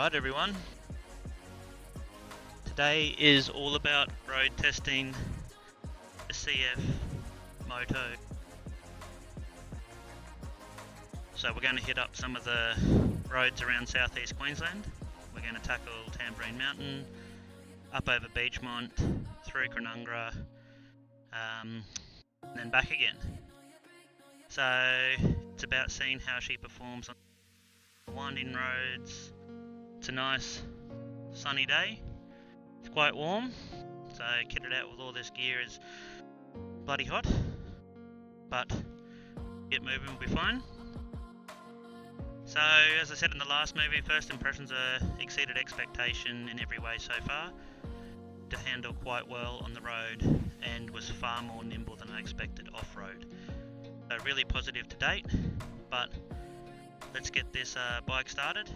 Alright everyone, today is all about road testing the CFMOTO. So we're going to hit up some of the roads around southeast Queensland. We're going to tackle Tamborine Mountain, up over Beechmont, through Cronulla, and then back again. So it's about seeing how she performs on winding roads. It's a nice sunny day, it's quite warm, so kitted out with all this gear is bloody hot, but get moving, will be fine. So as I said in the last movie, first impressions are exceeded expectation in every way so far, to handle quite well on the road and was far more nimble than I expected off-road. So really positive to date, but let's get this bike started.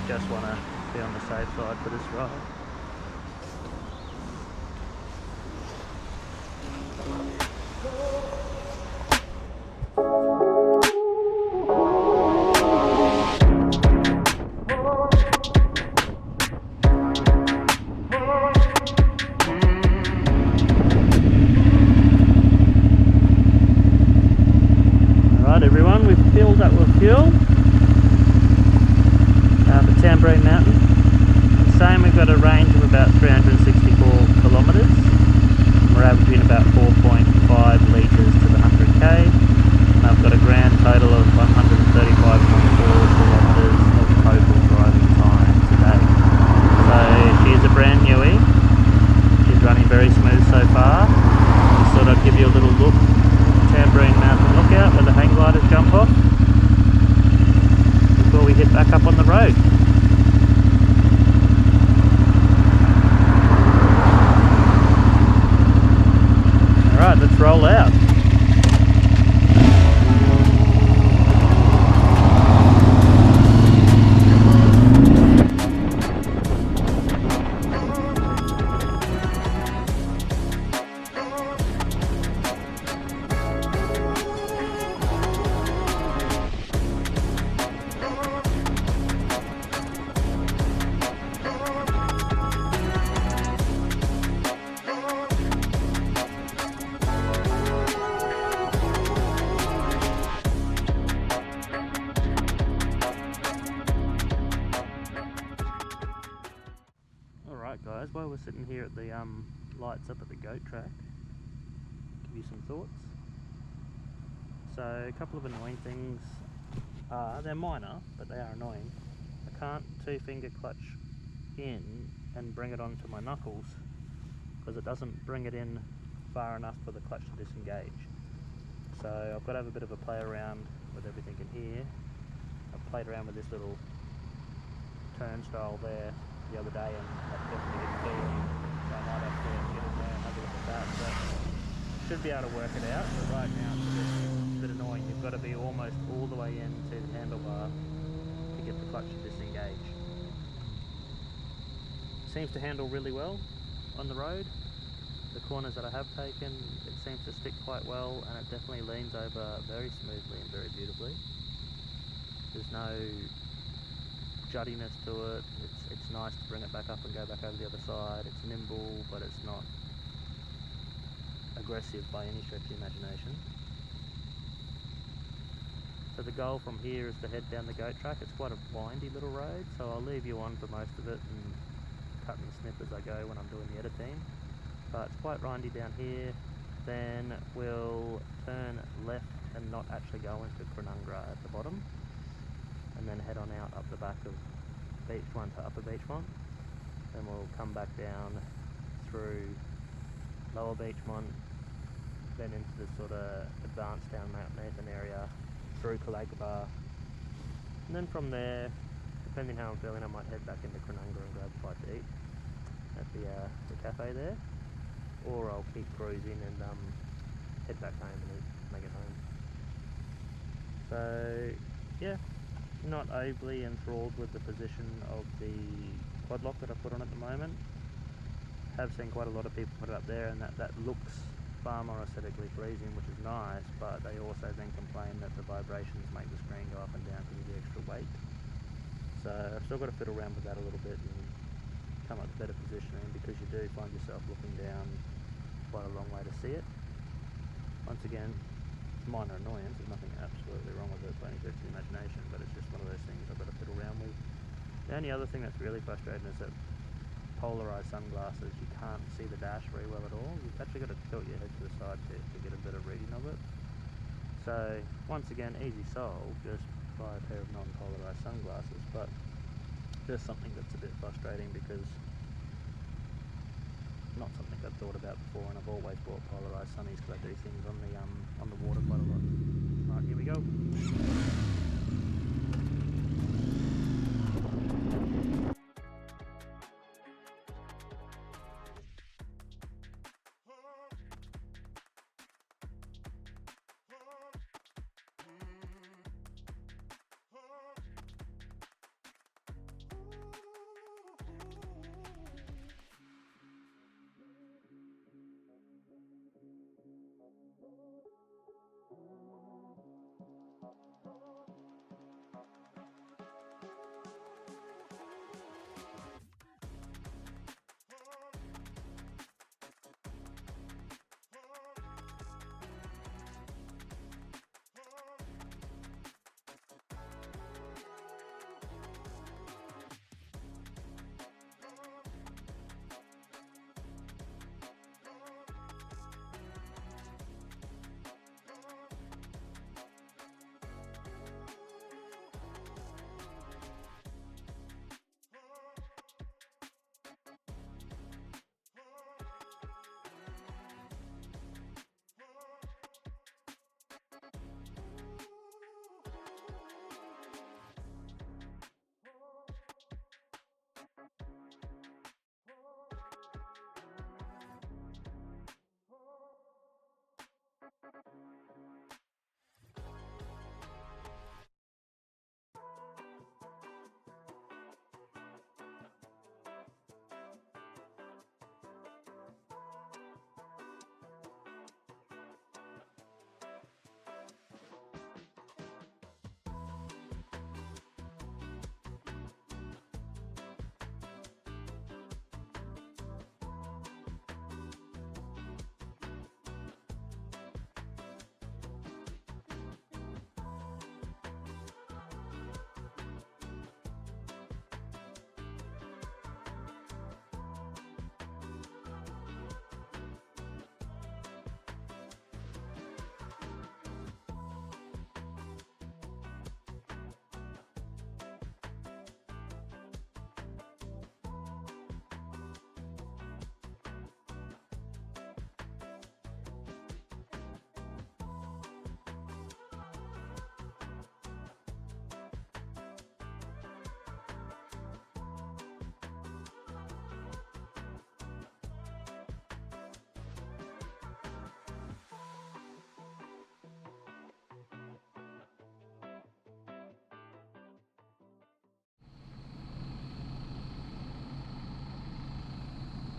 Just want to be on the safe side for this ride. Alright everyone, we've filled up with fuel. Tamborine Mountain. Same, we've got a range of about 364 kilometres. We're averaging about 4.5 litres to the 100k. And I've got a grand total of 135.4 kilometres of total driving time today. So she's a brand newie. She's running very smooth so far. Just thought I'd give you a little look. Tamborine Mountain lookout where the hang gliders jump off before we hit back up on the road. Alright, let's roll out. Guys, while we're sitting here at the lights up at the goat track, give you some thoughts. So a couple of annoying things are, they're minor, but they are annoying. I can't two-finger clutch in and bring it onto my knuckles because it doesn't bring it in far enough for the clutch to disengage. So I've got to have a bit of a play around with everything in here. I've played around with this little turnstile there the other day and that definitely didn't do anything, so I might have to get in there and have a look at like that, but should be able to work it out. But right now it's a bit annoying. You've got to be almost all the way into the handlebar to get the clutch to disengage. Seems to handle really well on the road. The corners that I have taken, it seems to stick quite well, and it definitely leans over very smoothly and very beautifully. There's no juttiness to it. It's nice to bring it back up and go back over the other side. It's nimble, but it's not aggressive by any stretch of the imagination. So the goal from here is to head down the goat track. It's quite a windy little road, so I'll leave you on for most of it and cut and snip as I go when I'm doing the editing. But it's quite windy down here. Then we'll turn left and not actually go into Cronulla at the bottom, and then head on out up the back of Beachmont to Upper Beachmont. Then we'll come back down through Lower Beachmont, then into the sort of advanced down Mount Nathan area, through Calabar, and then from there, depending how I'm feeling, I might head back into Cronulla and grab a bite to eat at the cafe there, or I'll keep cruising and head back home and make it home. So yeah, not overly enthralled with the position of the quad lock that I put on at the moment. Have seen quite a lot of people put it up there, and that looks far more aesthetically pleasing, which is nice, but they also then complain that the vibrations make the screen go up and down because of the extra weight. So I've still got to fiddle around with that a little bit and come up with better positioning, because you do find yourself looking down quite a long way to see it. Once again, it's minor annoyance, there's nothing absolutely wrong with it by any stretch of the imagination, but it's just one of those things I've got to fiddle around with. The only other thing that's really frustrating is that polarized sunglasses, you can't see the dash very well at all. You've actually got to tilt your head to the side to get a better reading of it. So once again, easy solve, just buy a pair of non-polarized sunglasses, but there's something that's a bit frustrating because not something I've thought about before, and I've always bought polarized sunnies because I do things on the water quite a lot. Alright, here we go.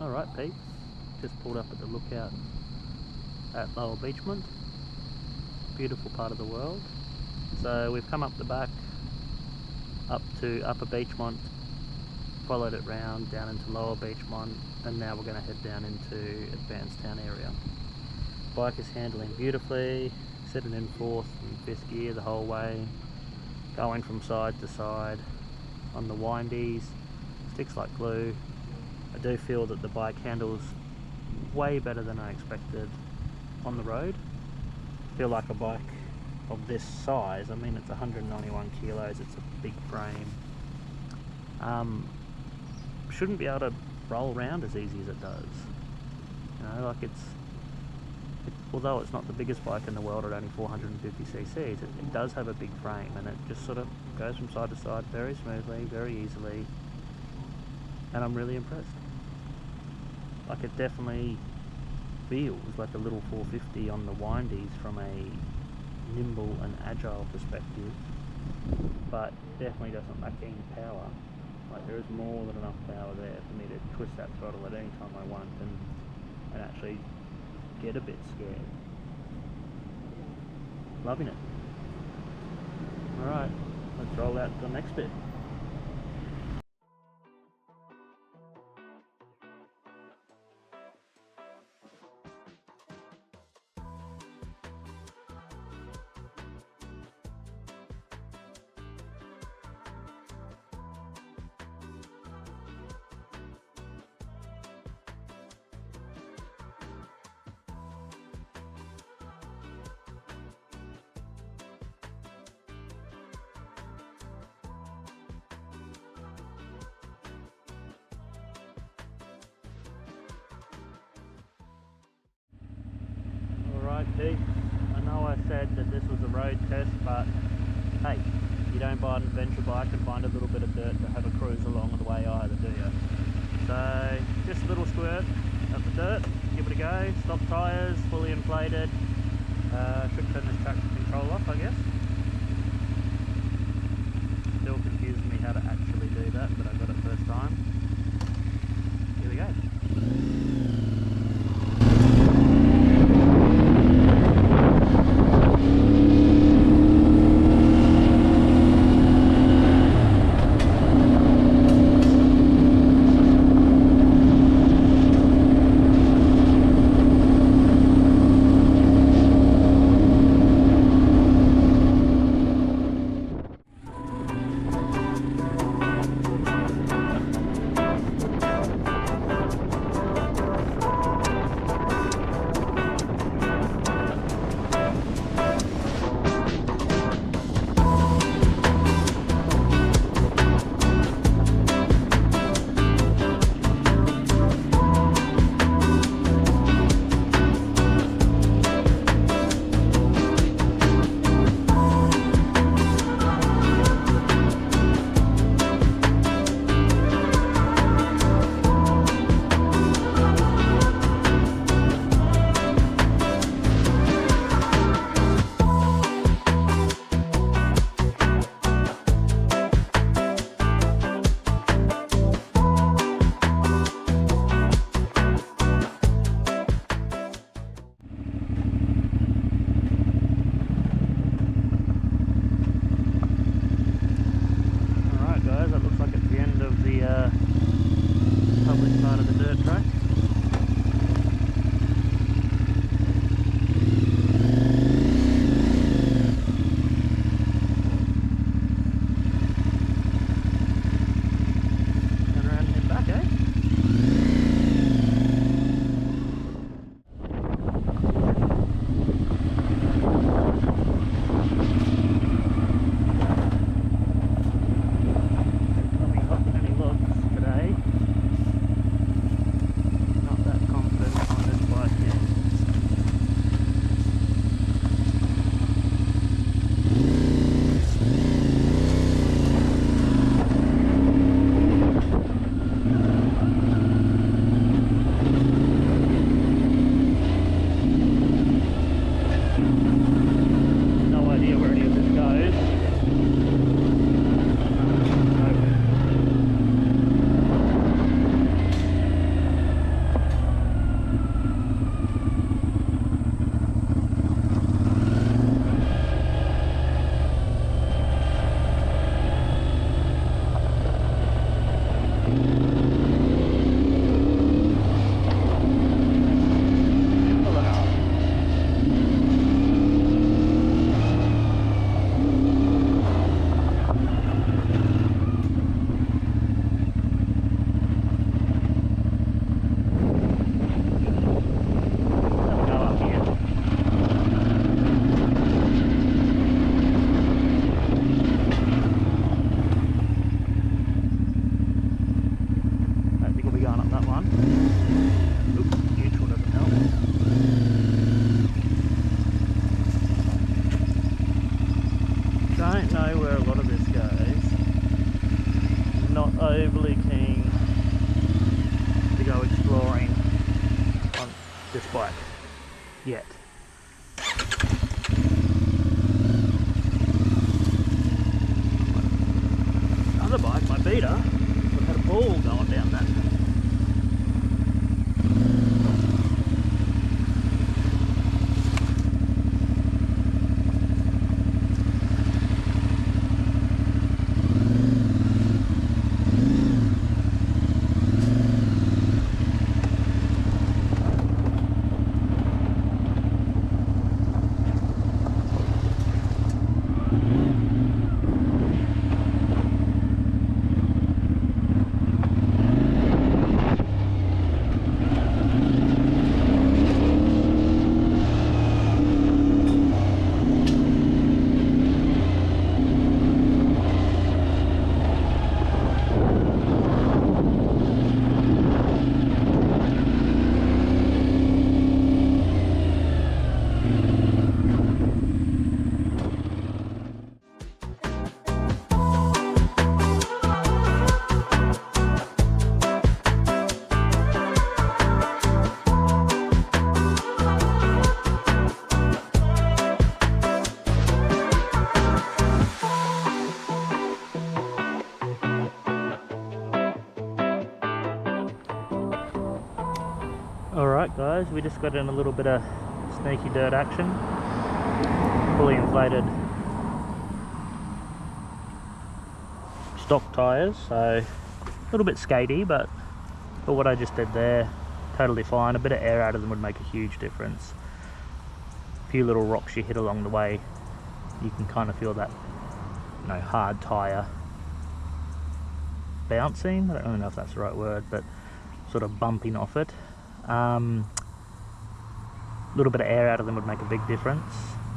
Alright peeps, just pulled up at the lookout at Lower Beachmont. Beautiful part of the world. So we've come up the back, up to Upper Beachmont, followed it round down into Lower Beachmont, and now we're going to head down into Advanced Town area. Bike is handling beautifully, sitting in 4th and 5th gear the whole way, going from side to side on the windies, sticks like glue. I do feel that the bike handles way better than I expected on the road. I feel like a bike of this size, I mean it's 191 kilos, it's a big frame, shouldn't be able to roll around as easy as it does. You know, like although it's not the biggest bike in the world at only 450cc, it does have a big frame, and it just sort of goes from side to side very smoothly, very easily, and I'm really impressed. Like, it definitely feels like a little 450 on the windies from a nimble and agile perspective, but definitely doesn't lack any power. Like, there is more than enough power there for me to twist that throttle at any time I want and actually get a bit scared. Loving it. Alright, let's roll out to the next bit. Alright peeps, I know I said that this was a road test, but hey, you don't buy an adventure bike and find a little bit of dirt to have a cruise along the way either, do you? So, just a little squirt of the dirt, give it a go, stock tyres, fully inflated, should turn this traction control off I guess. Still confusing me how to actually do that, but I got it first time. Here we go. overly keen to go exploring on this bike yet. Other bike, my beater, I've had a ball going down that. Alright guys, we just got in a little bit of sneaky dirt action. Fully inflated stock tyres, so a little bit skatey, but for what I just did there, totally fine. A bit of air out of them would make a huge difference. A few little rocks you hit along the way, you can kind of feel that, you know, hard tyre bouncing. I don't really know if that's the right word, but sort of bumping off it. Little bit of air out of them would make a big difference,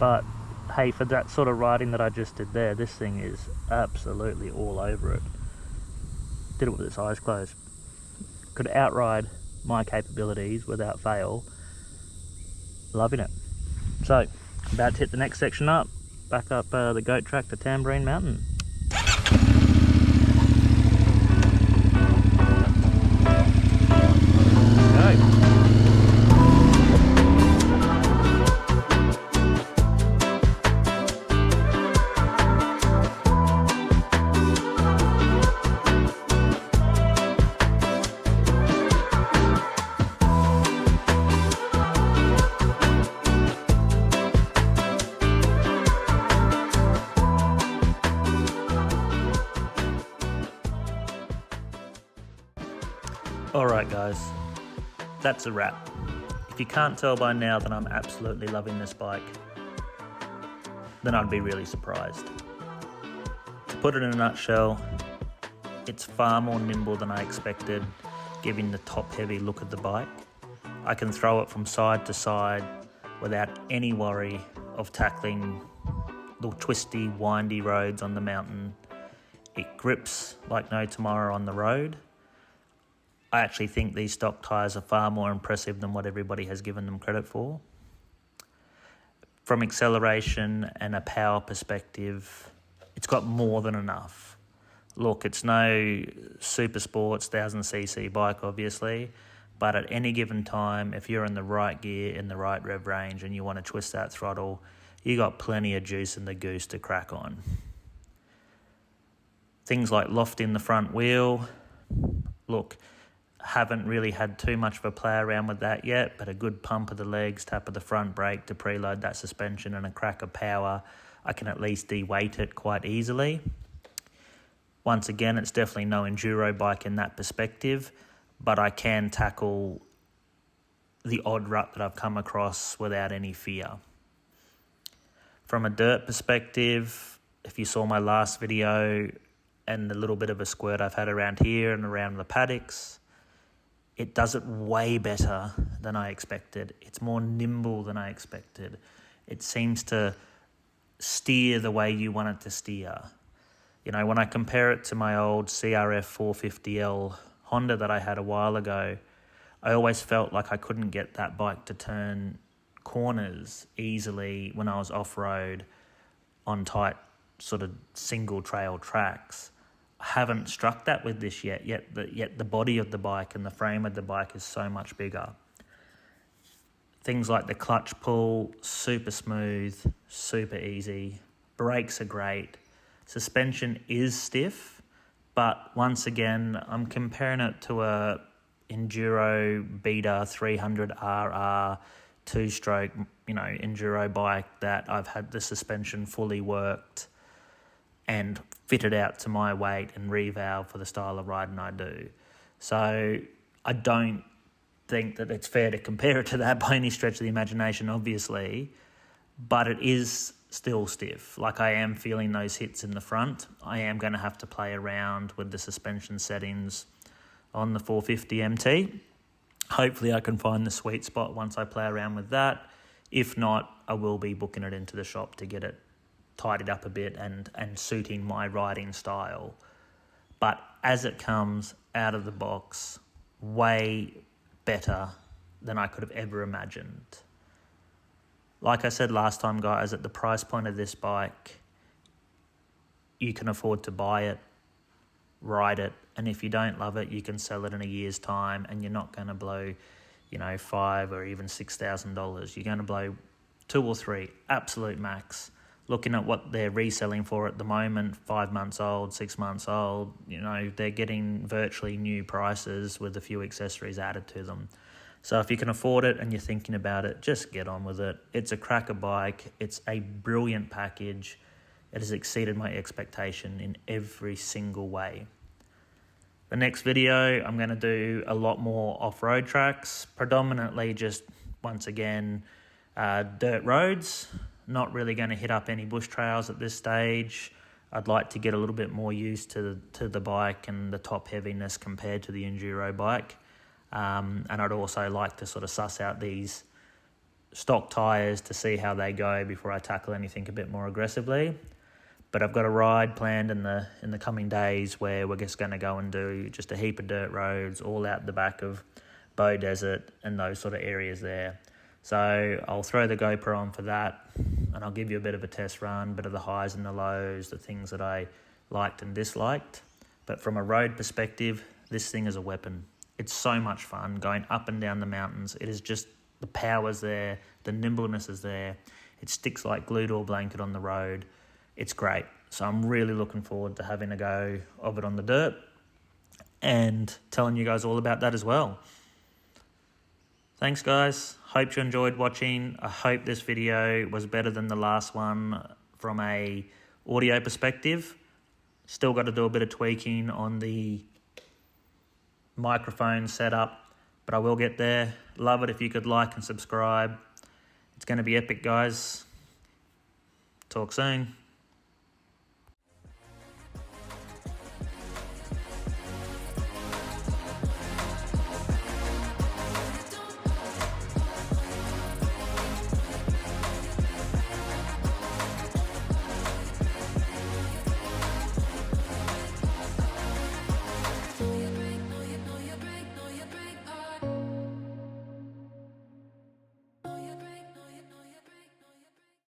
but hey, for that sort of riding that I just did there, this thing is absolutely all over it. Did it with its eyes closed. Could outride my capabilities without fail. Loving it. So, about to hit the next section up, back up the goat track to Tambourine Mountain. Alright guys, that's a wrap. If you can't tell by now that I'm absolutely loving this bike, then I'd be really surprised. To put it in a nutshell, it's far more nimble than I expected, giving the top-heavy look of the bike. I can throw it from side to side without any worry of tackling the twisty, windy roads on the mountain. It grips like no tomorrow on the road. I actually think these stock tyres are far more impressive than what everybody has given them credit for. From acceleration and a power perspective, it's got more than enough. Look, it's no super sports 1000cc bike obviously, but at any given time, if you're in the right gear, in the right rev range and you want to twist that throttle, you got plenty of juice in the goose to crack on. Things like loft in the front wheel, look, haven't really had too much of a play around with that yet, but a good pump of the legs, tap of the front brake to preload that suspension and a crack of power, I can at least de-weight it quite easily. Once again, it's definitely no enduro bike in that perspective, but I can tackle the odd rut that I've come across without any fear. From a dirt perspective, if you saw my last video and the little bit of a squirt I've had around here and around the paddocks, it does it way better than I expected. It's more nimble than I expected. It seems to steer the way you want it to steer. You know, when I compare it to my old CRF 450L Honda that I had a while ago, I always felt like I couldn't get that bike to turn corners easily when I was off-road on tight sort of single trail tracks. haven't struck that with this yet the body of the bike and the frame of the bike is so much bigger. Things like the clutch pull, super smooth, super easy. Brakes are great. Suspension is stiff, but once again, I'm comparing it to a Enduro Beta 300RR two-stroke, Enduro bike that I've had the suspension fully worked and fitted out to my weight and revalved for the style of riding I do. So I don't think that it's fair to compare it to that by any stretch of the imagination, obviously, but it is still stiff. Like, I am feeling those hits in the front. I am going to have to play around with the suspension settings on the 450MT. Hopefully I can find the sweet spot once I play around with that. If not, I will be booking it into the shop to get it tidied up a bit and suiting my riding style. But as it comes out of the box, way better than I could have ever imagined. Like I said last time, guys, at the price point of this bike, you can afford to buy it, ride it, and if you don't love it, you can sell it in a year's time, and you're not going to blow, $5,000 or even $6,000. You're going to blow 2 or 3, absolute max. Looking at what they're reselling for at the moment, 5 months old, 6 months old, they're getting virtually new prices with a few accessories added to them. So if you can afford it and you're thinking about it, just get on with it. It's a cracker bike. It's a brilliant package. It has exceeded my expectation in every single way. The next video, I'm going to do a lot more off-road tracks, predominantly just, once again, dirt roads. Not really going to hit up any bush trails at this stage. I'd like to get a little bit more used to the bike and the top heaviness compared to the Enduro bike. And I'd also like to sort of suss out these stock tyres to see how they go before I tackle anything a bit more aggressively. But I've got a ride planned in the coming days where we're just going to go and do just a heap of dirt roads all out the back of Bow Desert and those sort of areas there. So I'll throw the GoPro on for that, and I'll give you a bit of a test run, a bit of the highs and the lows, the things that I liked and disliked. But from a road perspective, this thing is a weapon. It's so much fun going up and down the mountains. It is just, the power's there, the nimbleness is there. It sticks like glue to a blanket on the road. It's great. So I'm really looking forward to having a go of it on the dirt and telling you guys all about that as well. Thanks, guys. Hope you enjoyed watching. I hope this video was better than the last one from a audio perspective. Still got to do a bit of tweaking on the microphone setup, but I will get there. Love it if you could like and subscribe. It's going to be epic, guys. Talk soon.